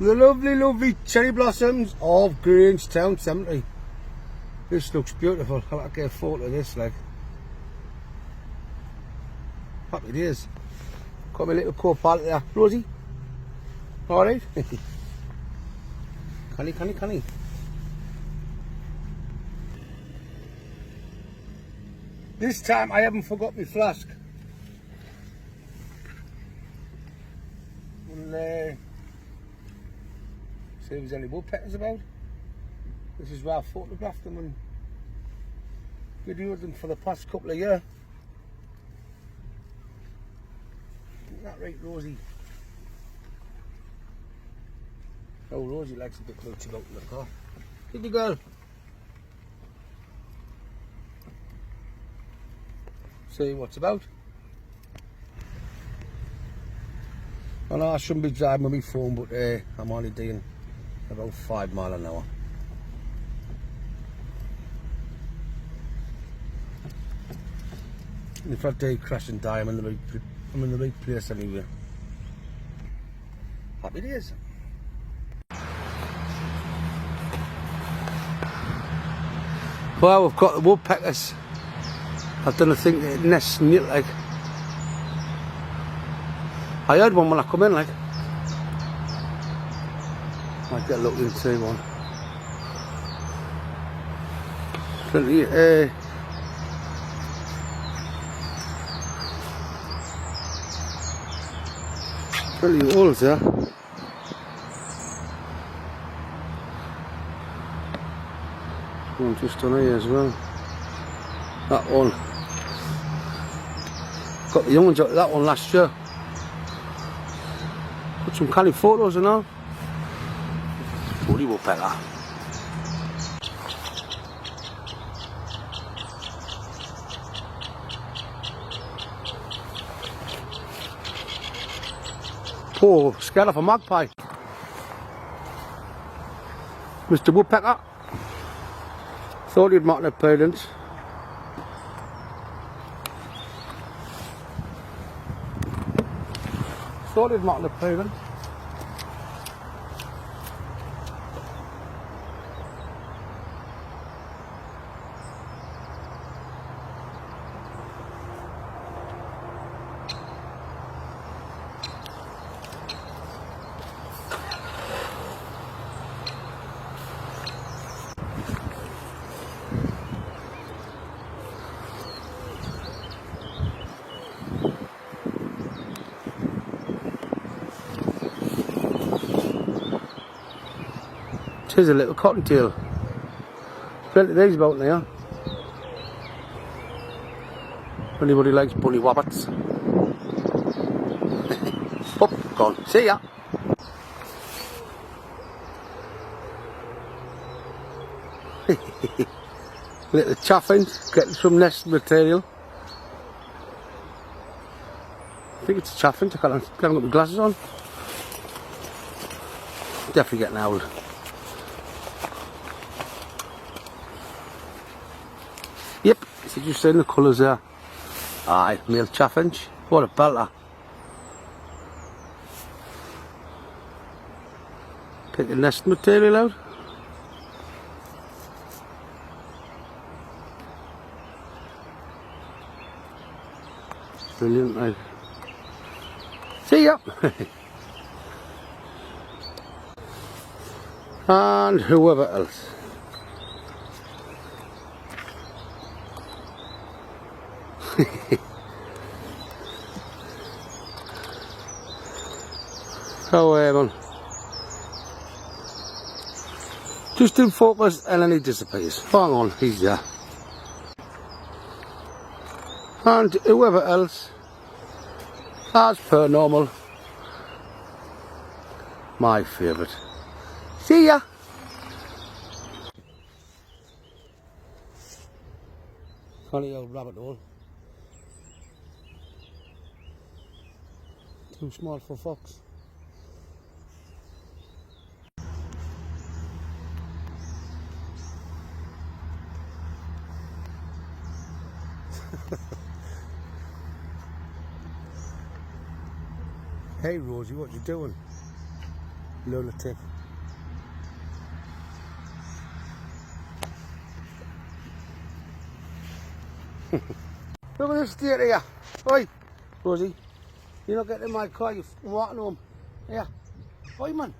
The lovely, lovely cherry blossoms of Grangetown Cemetery. This looks beautiful. I'll have to get a photo of this, like. Happy days. Got my little co-pilot there. Rosie? Alright? Canny. This time I haven't forgot my flask. And, see if there's any woodpeckers about. This is where I photographed them and videoed them for the past couple of years. Isn't that right, Rosie? Oh, Rosie likes a bit mooching out in the car. Did you, girl? See what's about. I know I shouldn't be driving with my phone, but I'm only doing about 5 miles an hour. And if I do crash and die, I'm in the right place anyway. Happy days. Well, we've got the woodpeckers. I don't think it nests neat, like. I heard one when I come in, like. Might get a look into one. Plenty, plenty of holes there. One just on here as well. That one. Got the young ones out of that one last year. Got some canny photos and all. Bloody woodpecker. Poor scared off a magpie. Mr. Woodpecker. Thought he'd make an appearance. Thought he'd make an appearance. Here's a little cottontail. Plenty of these about now. Anybody likes bunny wabbits? Up, gone. See ya. Little chaffinch, getting some nest material. I think it's a chaffinch. I haven't got my glasses on. Definitely getting old. Yep, so you've seen the colours there. Aye, male chaffinch. What a belter. Pick the nest material out. Brilliant, right. See ya! And whoever else. So, just in focus and then he disappears. Hang on, he's there. And whoever else, as per normal, my favourite. See ya! Funny old rabbit hole. Too small for fox. Hey Rosie, what you doing? Lunatic. Look at this state here. Oi, Rosie, you're not getting in my car, you're walking home. Here. Oi, man.